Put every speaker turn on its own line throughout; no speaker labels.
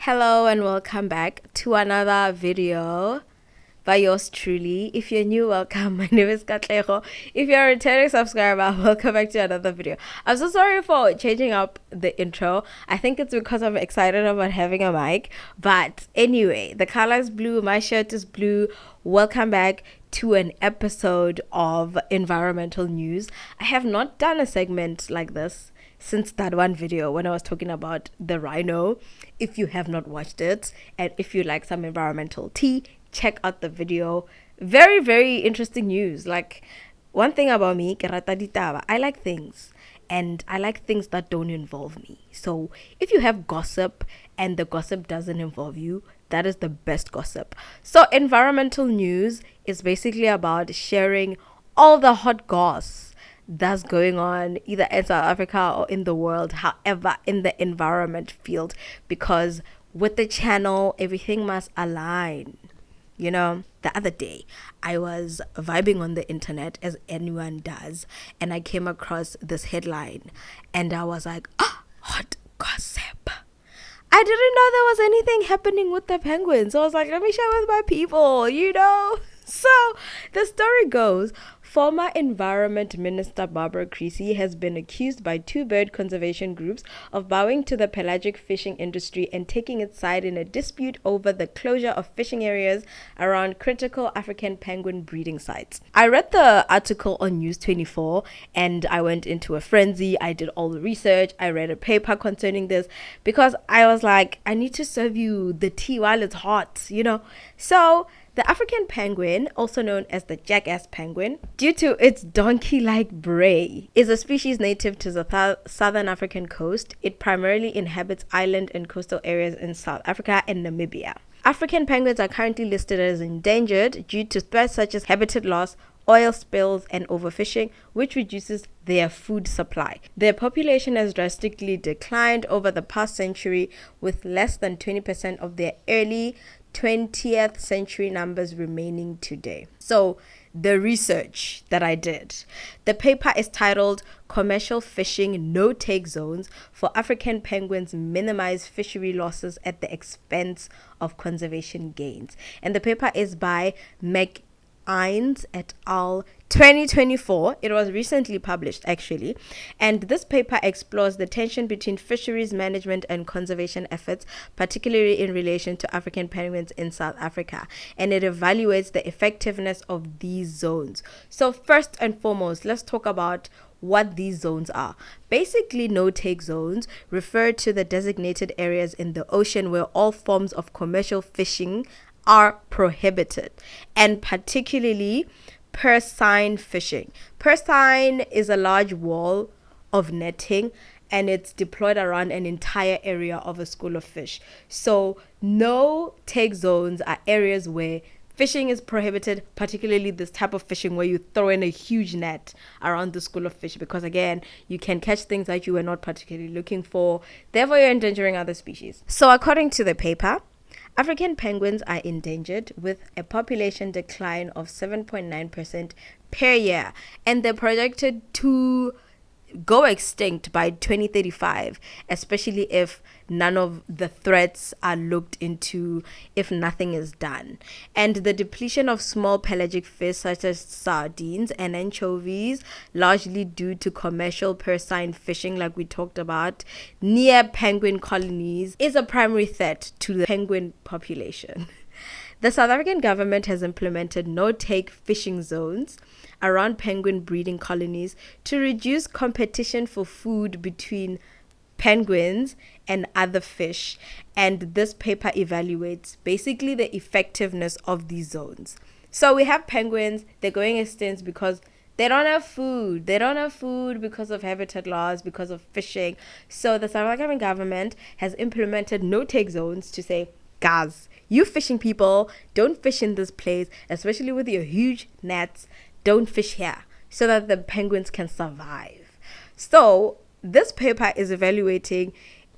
Hello and welcome back to another video by yours truly. If you're new, welcome. My name is Katlego. If you're a returning subscriber, welcome back to another video. I'm so sorry for changing up the intro. I think it's because I'm excited about having a mic. But anyway, the color is blue. My shirt is blue. Welcome back to an episode of environmental news. I have not done a segment like this since that one video when I was talking about the rhino. If you have not watched it and if you like some environmental tea, check out the video. Very, very interesting news. Like, one thing about me, ke rata ditaba. I like things, and I like things that don't involve me. So if you have gossip and the gossip doesn't involve you, that is the best gossip. So environmental news is basically about sharing all the hot goss that's going on either in South Africa or in the world, however, in the environment field, because with the channel, everything must align. You know, the other day I was vibing on the internet, as anyone does, and I came across this headline and I was like, hot gossip. I didn't know there was anything happening with the penguins. So I was like, let me share with my people, you know. So the story goes, former Environment Minister Barbara Creecy has been accused by two bird conservation groups of bowing to the pelagic fishing industry and taking its side in a dispute over the closure of fishing areas around critical African penguin breeding sites. I read the article on News 24 and I went into a frenzy. I did all the research. I read a paper concerning this because I was like, I need to serve you the tea while it's hot, you know. So the African penguin, also known as the jackass penguin, due to its donkey-like bray, is a species native to the southern African coast. It primarily inhabits island and coastal areas in South Africa and Namibia. African penguins are currently listed as endangered due to threats such as habitat loss, oil spills, and overfishing, which reduces their food supply. Their population has drastically declined over the past century, with less than 20% of their early 20th century numbers remaining today. So the research that I did, the paper is titled Commercial Fishing No-Take Zones for African Penguins Minimize Fishery Losses at the Expense of Conservation Gains. And the paper is by Ines et al. 2024. It was recently published, actually, and this paper explores the tension between fisheries management and conservation efforts, particularly in relation to African penguins in South Africa, and it evaluates the effectiveness of these zones. So first and foremost, let's talk about what these zones are. Basically, no-take zones refer to the designated areas in the ocean where all forms of commercial fishing are prohibited, and particularly purseine fishing. Purseine is a large wall of netting and it's deployed around an entire area of a school of fish. So no take zones are areas where fishing is prohibited, particularly this type of fishing where you throw in a huge net around the school of fish, because again, you can catch things that you were not particularly looking for, therefore you're endangering other species. So according to the paper, African penguins are endangered with a population decline of 7.9% per year, and they're projected to go extinct by 2035, especially if none of the threats are looked into, if nothing is done. And the depletion of small pelagic fish such as sardines and anchovies, largely due to commercial purseine fishing like we talked about near penguin colonies, is a primary threat to the penguin population. The South African government has implemented no-take fishing zones around penguin breeding colonies to reduce competition for food between penguins and other fish. And this paper evaluates basically the effectiveness of these zones. So we have penguins, they're going extinct because they don't have food. They don't have food because of habitat loss, because of fishing. So the South African government has implemented no-take zones to say, guys, you fishing people, don't fish in this place, especially with your huge nets. Don't fish here, so that the penguins can survive. So this paper is evaluating,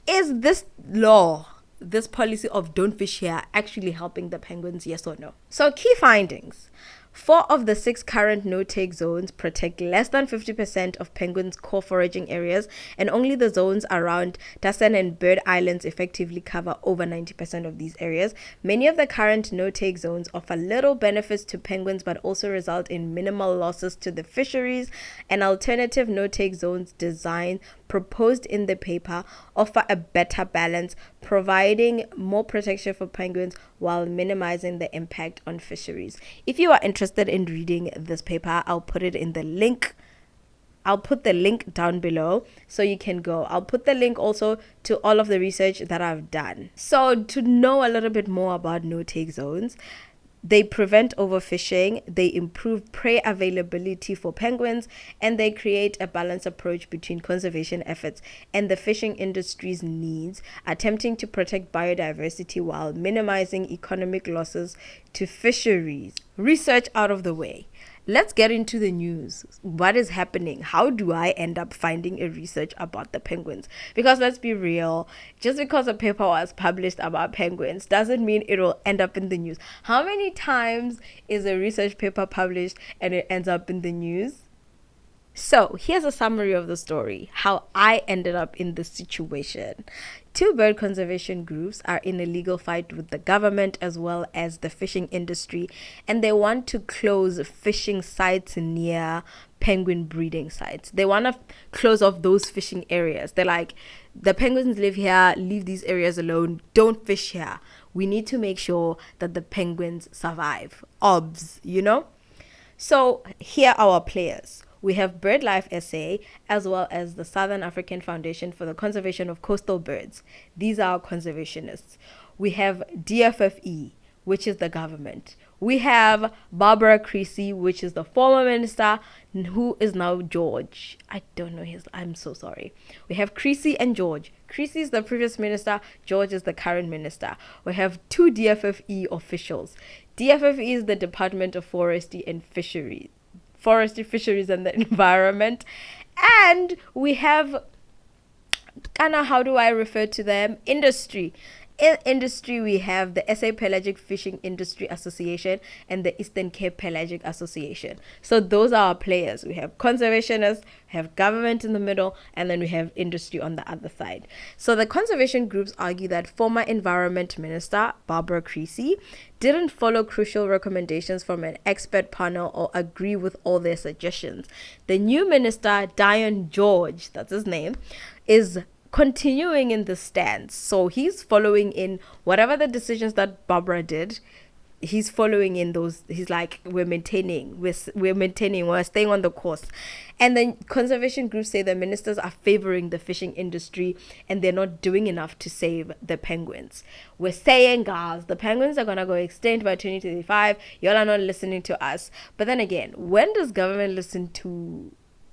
is this law, this policy of don't fish here, actually helping the penguins, yes or no? So key findings. 4 of the 6 current no-take zones protect less than 50% of penguins' core foraging areas, and only the zones around Dasen and Bird Islands effectively cover over 90% of these areas. Many of the current no-take zones offer little benefits to penguins but also result in minimal losses to the fisheries. An alternative no-take zones design proposed in the paper offer a better balance, providing more protection for penguins while minimizing the impact on fisheries. If you are interested in reading this paper, I'll put it in the link. I'll put the link down below so you can go. I'll put the link also to all of the research that I've done. So to know a little bit more about no-take zones, they prevent overfishing, they improve prey availability for penguins, and they create a balanced approach between conservation efforts and the fishing industry's needs, attempting to protect biodiversity while minimizing economic losses to fisheries. Research out of the way. Let's get into the news. What is happening? How do I end up finding a research about the penguins? Because let's be real, just because a paper was published about penguins doesn't mean it will end up in the news. How many times is a research paper published and it ends up in the news? So here's a summary of the story, how I ended up in this situation. 2 bird conservation groups are in a legal fight with the government as well as the fishing industry, and they want to close fishing sites near penguin breeding sites. They want to close off those fishing areas. They're like, the penguins live here, leave these areas alone, don't fish here. We need to make sure that the penguins survive. OBS, you know? So here are our players. We have BirdLife SA as well as the Southern African Foundation for the Conservation of Coastal Birds. These are conservationists. We have DFFE, which is the government. We have Barbara Creasy, which is the former minister, who is now George. I don't know I'm so sorry. We have Creasy and George. Creasy is the previous minister. George is the current minister. We have 2 DFFE officials. DFFE is the Department of Forestry, Fisheries and the Environment. And we have, how do I refer to them? Industry. In industry, we have the SA Pelagic Fishing Industry Association and the Eastern Cape Pelagic Association. So those are our players. We have conservationists, we have government in the middle, and then we have industry on the other side. So the conservation groups argue that former Environment Minister Barbara Creasy didn't follow crucial recommendations from an expert panel or agree with all their suggestions. The new minister, Dion George, that's his name, is continuing in the stance. So he's following in whatever the decisions that Barbara did. He's following in those. He's like, we're staying on the course. And then conservation groups say the ministers are favoring the fishing industry and they're not doing enough to save the penguins. We're saying, guys, the penguins are gonna go extinct by 2035. Y'all are not listening to us. But then again, when does government listen to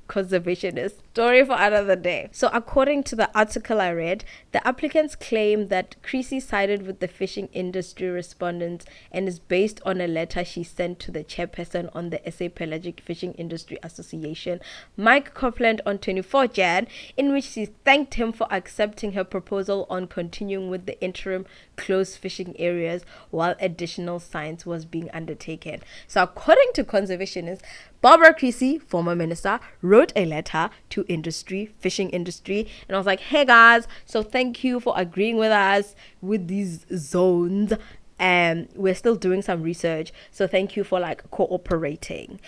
conservationists? Story for another day. So according to the article I read, the applicants claim that Creasy sided with the fishing industry respondents and is based on a letter she sent to the chairperson on the SA Pelagic Fishing Industry Association, Mike Copeland, on 24 Jan, in which she thanked him for accepting her proposal on continuing with the interim closed fishing areas while additional science was being undertaken. So according to conservationists, Barbara Creasy, former minister, wrote a letter to fishing industry, and I was like, hey guys, so thank you for agreeing with us with these zones, and we're still doing some research, so thank you for cooperating.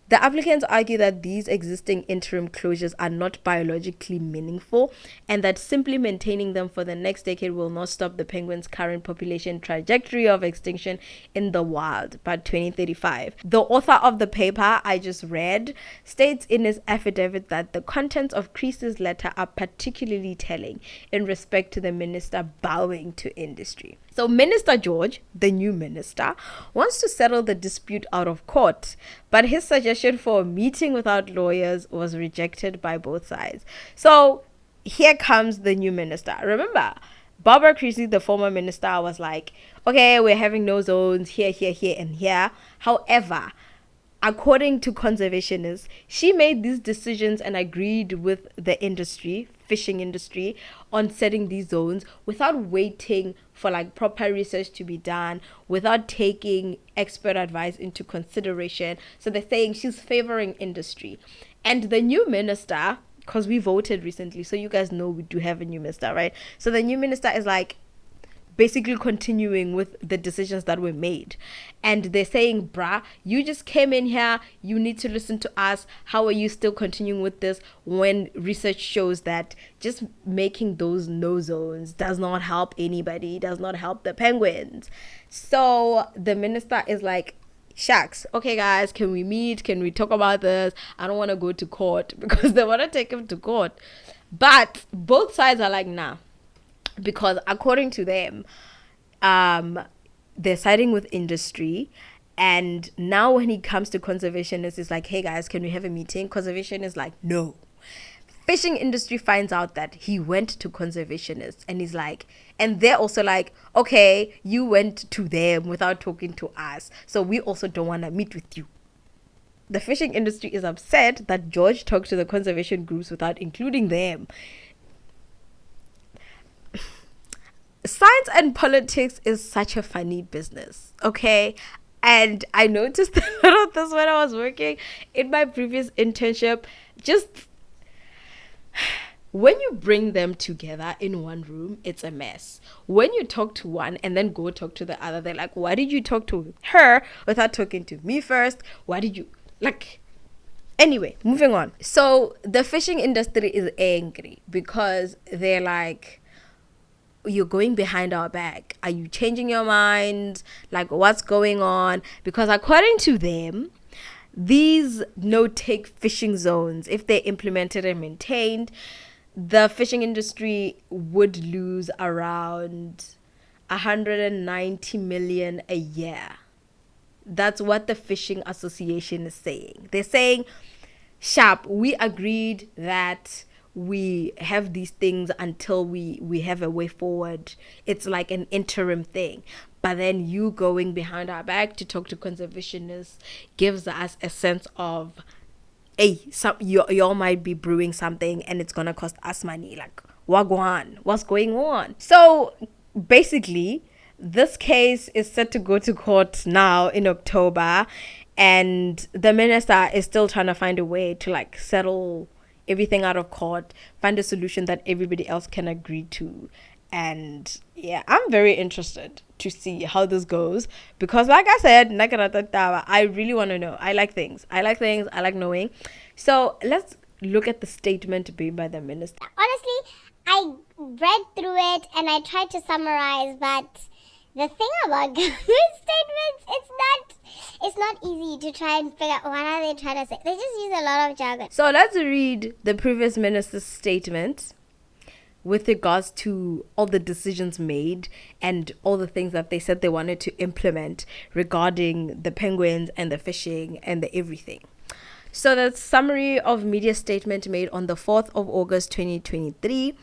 The applicants argue that these existing interim closures are not biologically meaningful and that simply maintaining them for the next decade will not stop the penguins' current population trajectory of extinction in the wild by 2035. The author of the paper I just read states in his affidavit that the contents of Creasy's letter are particularly telling in respect to the minister bowing to industry. So Minister George, the new minister, wants to settle the dispute out of court, but his suggestion for a meeting without lawyers was rejected by both sides. So here comes the new minister. Remember, Barbara Creasy, the former minister, was like, okay, we're having no zones here, and here. However, according to conservationists, she made these decisions and agreed with the industry, fishing industry on setting these zones without waiting for like proper research to be done, without taking expert advice into consideration. So they're saying she's favoring industry. And the new minister, because we voted recently, so you guys know we do have a new minister, right? So the new minister is like basically continuing with the decisions that were made. And they're saying, bruh, you just came in here, you need to listen to us. How are you still continuing with this when research shows that just making those no zones does not help anybody, does not help the penguins? So the minister is like, shucks, okay guys, can we meet? Can we talk about this? I don't want to go to court, because they want to take him to court. But both sides are like, nah. Because according to them, they're siding with industry. And now when he comes to conservationists, it's like, hey guys, can we have a meeting? Conservation is like, no. Fishing industry finds out that he went to conservationists, and he's like, and they're also like, okay, you went to them without talking to us, so we also don't want to meet with you. The fishing industry is upset that George talked to the conservation groups without including them. Science and politics is such a funny business, okay? And I noticed a lot of this when I was working in my previous internship. Just when you bring them together in one room, it's a mess. When you talk to one and then go talk to the other, they're like, why did you talk to her without talking to me first? Why did you, like... Anyway, moving on. So the fishing industry is angry because they're like, you're going behind our back. Are you changing your mind? Like, what's going on? Because according to them, these no-take fishing zones, if they're implemented and maintained, the fishing industry would lose around 190 million a year. That's what the Fishing Association is saying. They're saying, sharp, we agreed that we have these things until we have a way forward. It's like an interim thing. But then you going behind our back to talk to conservationists gives us a sense of, hey, y'all might be brewing something and it's gonna cost us money. Like, wagwan, what's going on? So basically, this case is set to go to court now in October, and the minister is still trying to find a way to like settle everything out of court, find a solution that everybody else can agree to. And yeah, I'm very interested to see how this goes, because like I said, I really want to know. I like things. I like knowing. So let's look at the statement made by the minister.
Honestly, I read through it and I tried to summarize, but the thing about government statements, it's not easy to try and figure out what are they trying to say. They just use a lot of jargon.
So let's read the previous minister's statement with regards to all the decisions made and all the things that they said they wanted to implement regarding the penguins and the fishing and the everything. So the summary of media statement made on the 4th of August 2023.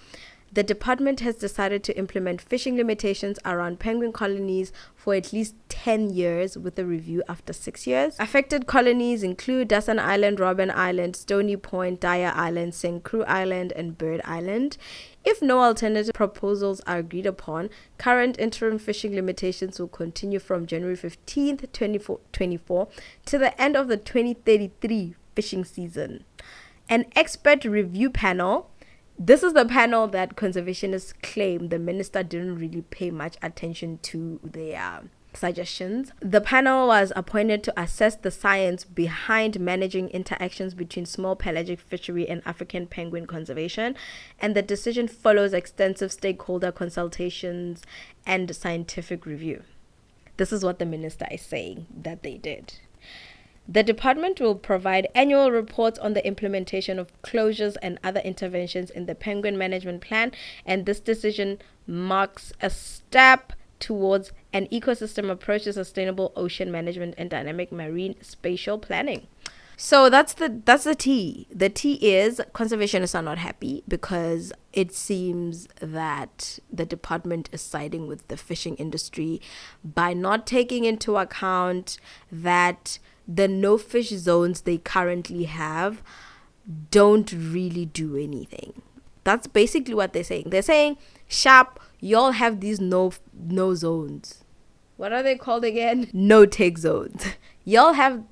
The department has decided to implement fishing limitations around penguin colonies for at least 10 years, with a review after 6 years. Affected colonies include Dasan Island, Robben Island, Stony Point, Dyer Island, St. Croix Island, and Bird Island. If no alternative proposals are agreed upon, current interim fishing limitations will continue from January 15th, 2024 to the end of the 2033 fishing season. An expert review panel. This is the panel that conservationists claim the minister didn't really pay much attention to their suggestions. The panel was appointed to assess the science behind managing interactions between small pelagic fishery and African penguin conservation, and the decision follows extensive stakeholder consultations and scientific review. This is what the minister is saying that they did. The department will provide annual reports on the implementation of closures and other interventions in the Penguin Management Plan, and this decision marks a step towards an ecosystem approach to sustainable ocean management and dynamic marine spatial planning. So that's the T. The T is conservationists are not happy because it seems that the department is siding with the fishing industry by not taking into account that the no-fish zones they currently have don't really do anything. That's basically what they're saying. They're saying, sharp, y'all have these no zones. What are they called again? No take zones. Y'all have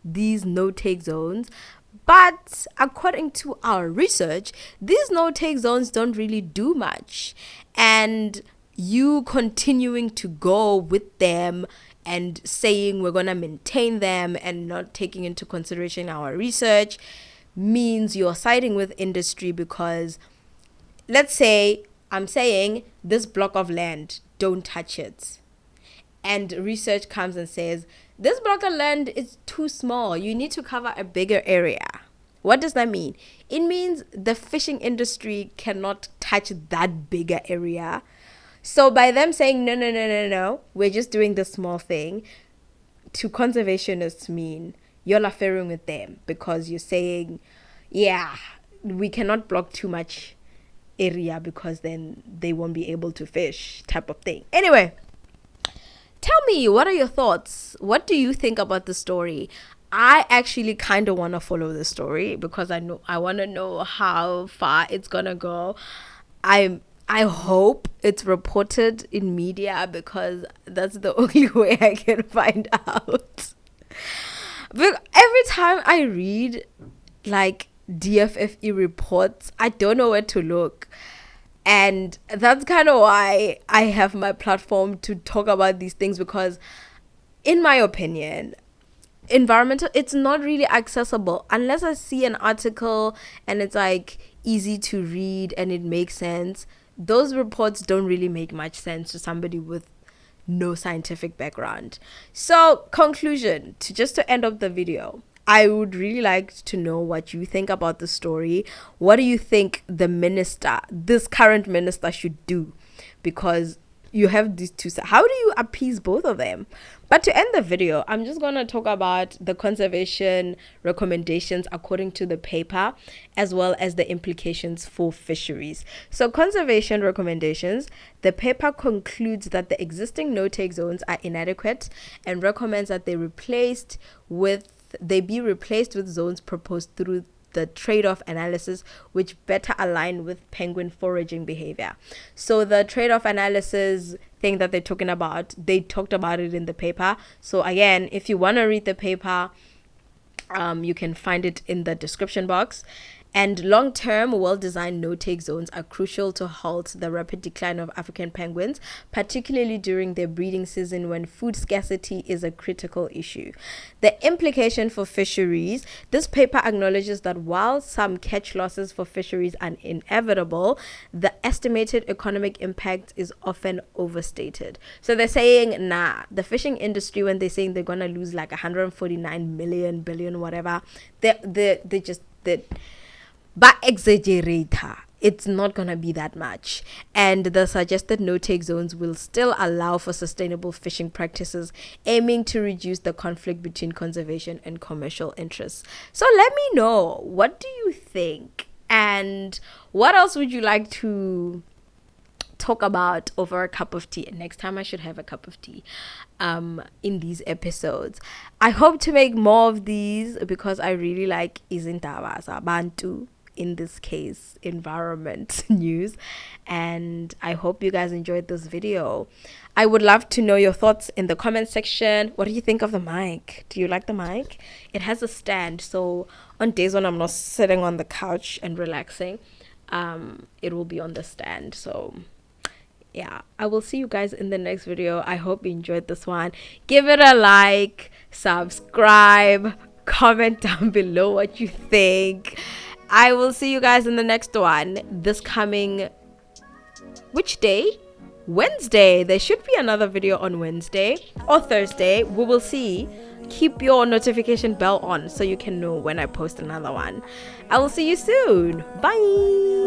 these no take zones. But according to our research, these no take zones don't really do much. And you continuing to go with them and saying we're going to maintain them and not taking into consideration our research means you're siding with industry, because let's say I'm saying this block of land, don't touch it. And research comes and says, this block of land is too small. You need to cover a bigger area. What does that mean? It means the fishing industry cannot touch that bigger area. So by them saying, no, we're just doing this small thing, to conservationists mean you're affairing with them, because you're saying, yeah, we cannot block too much area because then they won't be able to fish, type of thing. Anyway, tell me, what are your thoughts? What do you think about the story? I actually kind of want to follow the story because I want to know how far it's gonna go. I hope it's reported in media, because that's the only way I can find out. But every time I read like DFFE reports, I don't know where to look. And that's kind of why I have my platform to talk about these things, because in my opinion, environmental, it's not really accessible unless I see an article and it's like easy to read and it makes sense. Those reports don't really make much sense to somebody with no scientific background. So, conclusion, to end up the video, I would really like to know what you think about the story. What do you think this current minister should do? Because you have these two sides. How do you appease both of them? But to end the video, I'm just going to talk about the conservation recommendations according to the paper, as well as the implications for fisheries. So conservation recommendations, the paper concludes that the existing no-take zones are inadequate and recommends that they be replaced with zones proposed through the trade-off analysis, which better align with penguin foraging behavior. So the trade-off analysis thing that they talked about it in the paper. So again, if you want to read the paper, you can find it in the description box. And long-term, well-designed no-take zones are crucial to halt the rapid decline of African penguins, particularly during their breeding season when food scarcity is a critical issue. The implication for fisheries, this paper acknowledges that while some catch losses for fisheries are inevitable, the estimated economic impact is often overstated. So they're saying, the fishing industry, when they're saying they're going to lose like 149 billion, whatever, but exaggerator, it's not going to be that much. And the suggested no-take zones will still allow for sustainable fishing practices, aiming to reduce the conflict between conservation and commercial interests. So let me know, what do you think? And what else would you like to talk about over a cup of tea? Next time I should have a cup of tea in these episodes. I hope to make more of these because I really like izindaba zabantu, in this case environment news, and I hope you guys enjoyed this video. I would love to know your thoughts in the comment section. What do you think of the mic? Do you like the mic? It has a stand, so on days when I'm not sitting on the couch and relaxing, it will be on the stand. So yeah, I will see you guys in the next video. I hope you enjoyed this one. Give it a like, subscribe, comment down below what you think. I will see you guys in the next one. This coming, which day? Wednesday. There should be another video on Wednesday or Thursday. We will see. Keep your notification bell on so you can know when I post another one. I will see you soon. Bye.